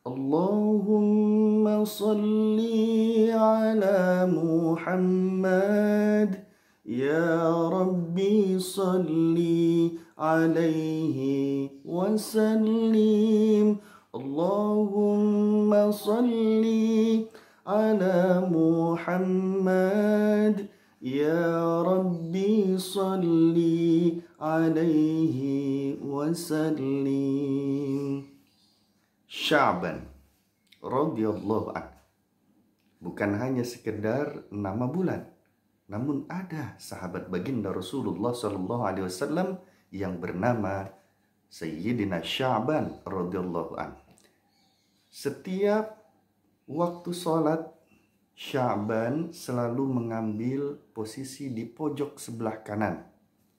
Allahumma salli ala Muhammad. Ya Rabbi salli alaihi wasallim. Allahumma salli ala Muhammad. Ya Rabbi salli alaihi wasallim. Sya'ban radhiyallahu anhu bukan hanya sekedar nama bulan, namun ada sahabat baginda Rasulullah sallallahu alaihi wasallam yang bernama Sayyidina Sya'ban radhiyallahu anhu. Setiap waktu sholat, Sya'ban selalu mengambil posisi di pojok sebelah kanan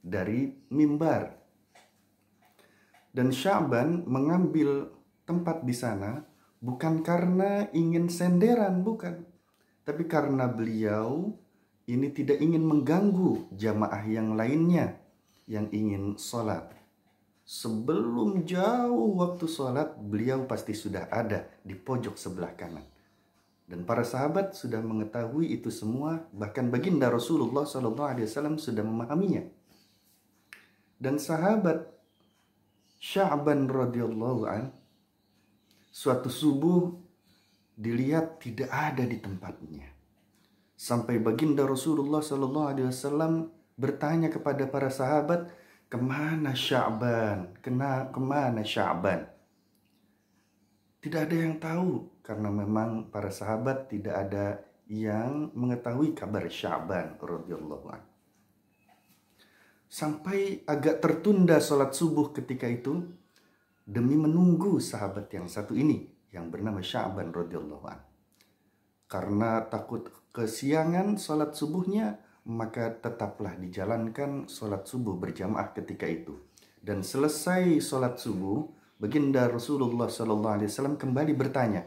dari mimbar. Dan Sya'ban mengambil tempat di sana bukan karena ingin senderan, bukan. Tapi karena beliau ini tidak ingin mengganggu jamaah yang lainnya yang ingin sholat. Sebelum jauh waktu sholat, beliau pasti sudah ada di pojok sebelah kanan. Dan para sahabat sudah mengetahui itu semua, bahkan baginda Rasulullah SAW sudah memahaminya. Dan sahabat Sya'ban radhiyallahu anhu suatu subuh dilihat tidak ada di tempatnya. Sampai baginda Rasulullah SAW bertanya kepada para sahabat, kemana Sya'ban? Kemana Sya'ban? Tidak ada yang tahu, karena memang para sahabat tidak ada yang mengetahui kabar Sya'ban radhiyallahu anhu. Sampai agak tertunda sholat subuh ketika itu, demi menunggu sahabat yang satu ini yang bernama Sya'ban radhiyallahu anhu. Karena takut kesiangan sholat subuhnya, maka tetaplah dijalankan sholat subuh berjamaah ketika itu. Dan selesai sholat subuh, baginda Rasulullah SAW kembali bertanya,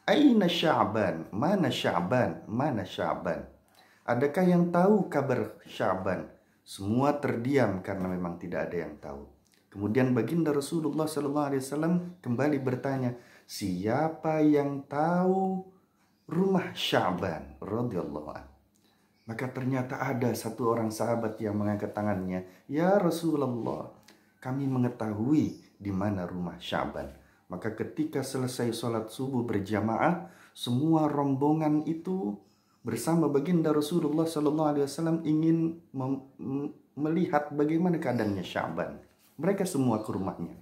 Aina Sya'ban? Mana Sya'ban? Mana Sya'ban? Adakah yang tahu kabar Sya'ban? Semua terdiam karena memang tidak ada yang tahu. Kemudian baginda Rasulullah SAW kembali bertanya, siapa yang tahu rumah Sya'ban radhiyallahu anhu? Maka ternyata ada satu orang sahabat yang mengangkat tangannya, ya Rasulullah, kami mengetahui di mana rumah Sya'ban. Maka ketika selesai sholat subuh berjamaah, semua rombongan itu bersama baginda Rasulullah SAW ingin melihat bagaimana keadaannya Sya'ban. Mereka semua ke rumahnya.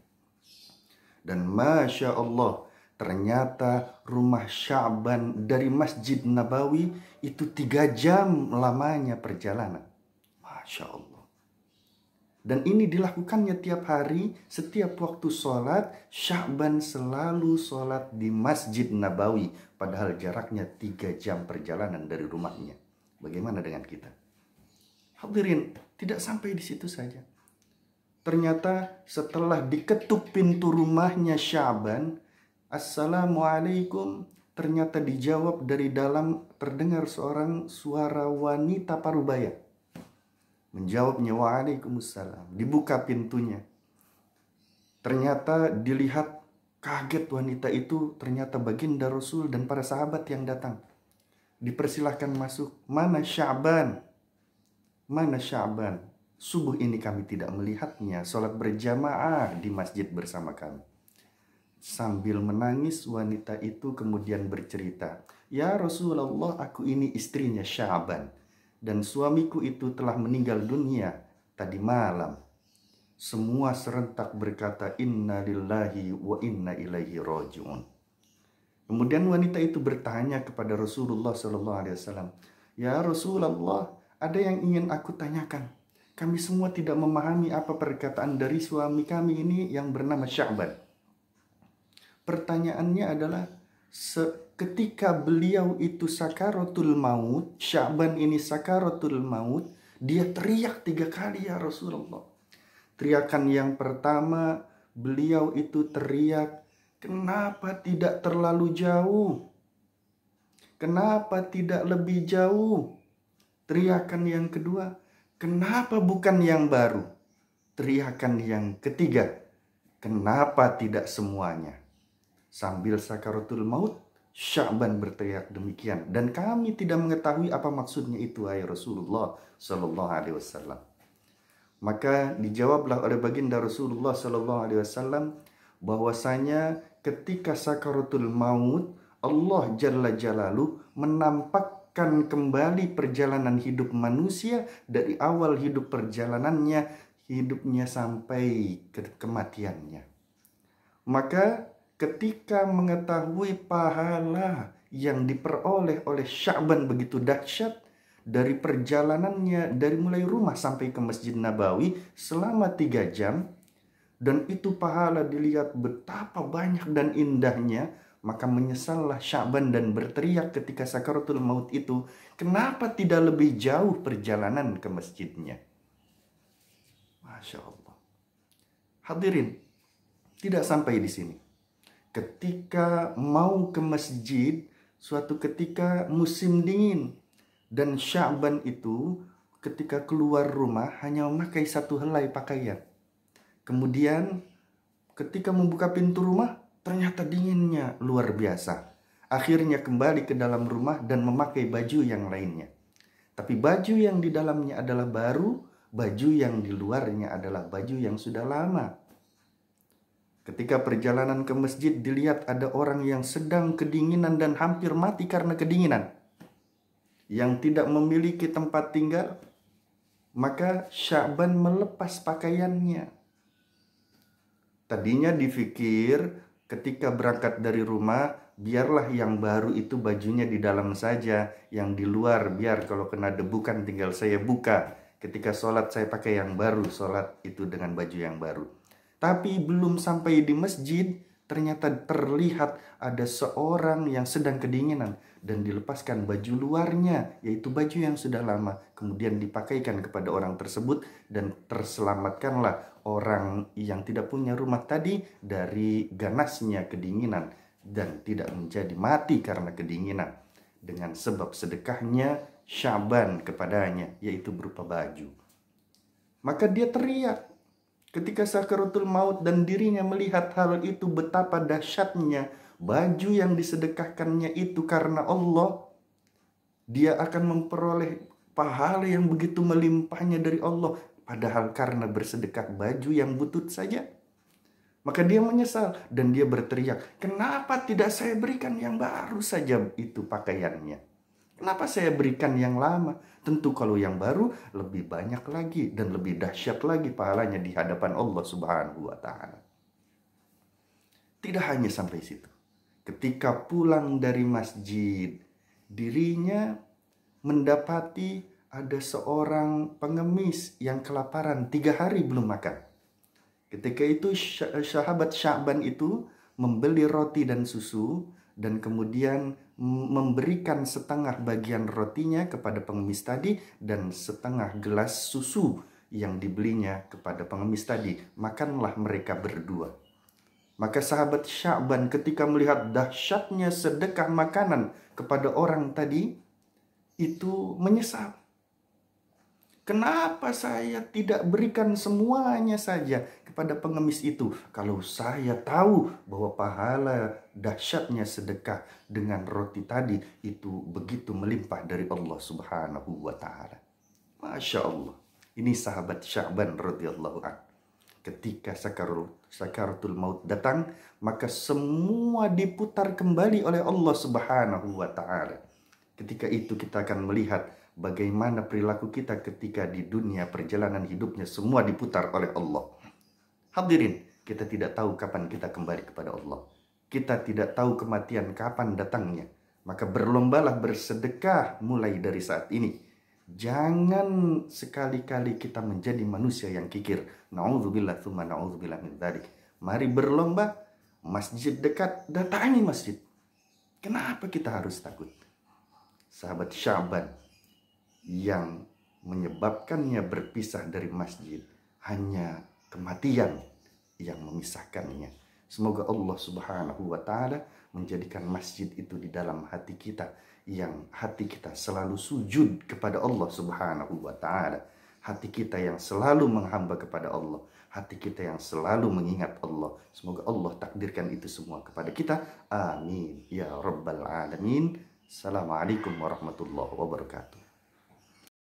Dan Masya Allah, ternyata rumah Sya'ban dari Masjid Nabawi itu 3 jam lamanya perjalanan. Masya Allah. Dan ini dilakukannya tiap hari, setiap waktu sholat, Sya'ban selalu sholat di Masjid Nabawi. Padahal jaraknya 3 jam perjalanan dari rumahnya. Bagaimana dengan kita? Hadirin, tidak sampai di situ saja. Ternyata setelah diketuk pintu rumahnya Sya'ban, Assalamualaikum, ternyata dijawab dari dalam, terdengar seorang suara wanita parubaya. Menjawabnya, Waalaikumsalam. Dibuka pintunya. Ternyata dilihat, kaget wanita itu, ternyata baginda Rasul dan para sahabat yang datang. Dipersilahkan masuk. Mana Sya'ban? Mana Sya'ban? Subuh ini kami tidak melihatnya sholat berjamaah di masjid bersama kami. Sambil menangis, wanita itu kemudian bercerita, ya Rasulullah, aku ini istrinya Sya'ban, dan suamiku itu telah meninggal dunia tadi malam. Semua serentak berkata, inna lillahi wa inna ilaihi raji'un. Kemudian wanita itu bertanya kepada Rasulullah SAW, ya Rasulullah, ada yang ingin aku tanyakan. Kami semua tidak memahami apa perkataan dari suami kami ini yang bernama Sya'ban. Pertanyaannya adalah, ketika beliau itu sakaratul maut, Sya'ban ini sakaratul maut, dia teriak 3 kali ya Rasulullah. Teriakan yang pertama, beliau itu teriak, kenapa tidak terlalu jauh? Kenapa tidak lebih jauh? Teriakan yang kedua, kenapa bukan yang baru? Teriakan yang ketiga, kenapa tidak semuanya? Sambil sakaratul maut, Sya'ban berteriak demikian. Dan kami tidak mengetahui apa maksudnya itu, hai Rasulullah Sallallahu Alaihi Wasallam. Maka dijawablah oleh baginda Rasulullah Sallallahu Alaihi Wasallam bahwasanya ketika sakaratul maut, Allah Jalla Jalaluh menampakkan kembali perjalanan hidup manusia dari awal hidup perjalanannya, hidupnya sampai kematiannya. Maka ketika mengetahui pahala yang diperoleh oleh Sya'ban begitu dahsyat dari perjalanannya dari mulai rumah sampai ke Masjid Nabawi selama 3 jam, dan itu pahala dilihat betapa banyak dan indahnya, maka menyesallah Sya'ban dan berteriak ketika sakaratul maut itu, kenapa tidak lebih jauh perjalanan ke masjidnya? Masya Allah. Hadirin, tidak sampai di sini. Ketika mau ke masjid, suatu ketika musim dingin, dan Sya'ban itu ketika keluar rumah hanya memakai 1 helai pakaian. Kemudian ketika membuka pintu rumah, ternyata dinginnya luar biasa. Akhirnya kembali ke dalam rumah dan memakai baju yang lainnya. Tapi baju yang di dalamnya adalah baru, baju yang di luarnya adalah baju yang sudah lama. Ketika perjalanan ke masjid dilihat ada orang yang sedang kedinginan dan hampir mati karena kedinginan, yang tidak memiliki tempat tinggal, maka Sya'ban melepas pakaiannya. Tadinya dipikir ketika berangkat dari rumah, biarlah yang baru itu bajunya di dalam saja, yang di luar biar kalau kena debu kan tinggal saya buka. Ketika sholat saya pakai yang baru, sholat itu dengan baju yang baru. Tapi belum sampai di masjid, ternyata terlihat ada seorang yang sedang kedinginan dan dilepaskan baju luarnya, yaitu baju yang sudah lama, kemudian dipakaikan kepada orang tersebut, dan terselamatkanlah orang yang tidak punya rumah tadi dari ganasnya kedinginan dan tidak menjadi mati karena kedinginan dengan sebab sedekahnya Sya'ban kepadanya, yaitu berupa baju. Maka dia teriak ketika sakaratul maut dan dirinya melihat hal itu, betapa dahsyatnya baju yang disedekahkannya itu karena Allah. Dia akan memperoleh pahala yang begitu melimpahnya dari Allah, padahal karena bersedekah baju yang butut saja. Maka dia menyesal dan dia berteriak, kenapa tidak saya berikan yang baru saja itu pakaiannya? Kenapa saya berikan yang lama? Tentu kalau yang baru lebih banyak lagi dan lebih dahsyat lagi pahalanya di hadapan Allah Subhanahu wa Ta'ala. Tidak hanya sampai situ. Ketika pulang dari masjid, dirinya mendapati ada seorang pengemis yang kelaparan 3 hari belum makan. Ketika itu sahabat Sya'ban itu membeli roti dan susu dan kemudian memberikan setengah bagian rotinya kepada pengemis tadi dan setengah gelas susu yang dibelinya kepada pengemis tadi. Makanlah mereka berdua. Maka sahabat Sya'ban ketika melihat dahsyatnya sedekah makanan kepada orang tadi, itu menyesal. Kenapa saya tidak berikan semuanya saja kepada pengemis itu? Kalau saya tahu bahwa pahala dahsyatnya sedekah dengan roti tadi itu begitu melimpah dari Allah Subhanahu wa Ta'ala. Masya Allah. Ini sahabat Sya'ban radhiyallahu anhu. Ketika sakaratul maut datang, maka semua diputar kembali oleh Allah Subhanahu wa Ta'ala. Ketika itu kita akan melihat bagaimana perilaku kita ketika di dunia perjalanan hidupnya semua diputar oleh Allah. Hadirin, kita tidak tahu kapan kita kembali kepada Allah. Kita tidak tahu kematian kapan datangnya. Maka berlombalah bersedekah mulai dari saat ini. Jangan sekali-kali kita menjadi manusia yang kikir. Na'udzubillah tsumma na'udzubillah min dzalik. Mari berlomba, masjid dekat, datangi masjid. Kenapa kita harus takut? Sahabat Sya'ban yang menyebabkannya berpisah dari masjid hanya kematian yang memisahkannya. Semoga Allah Subhanahu wa Ta'ala menjadikan masjid itu di dalam hati kita, yang hati kita selalu sujud kepada Allah Subhanahu wa Ta'ala, hati kita yang selalu menghamba kepada Allah, hati kita yang selalu mengingat Allah. Semoga Allah takdirkan itu semua kepada kita. Amin ya rabbal alamin. Assalamualaikum warahmatullahi wabarakatuh.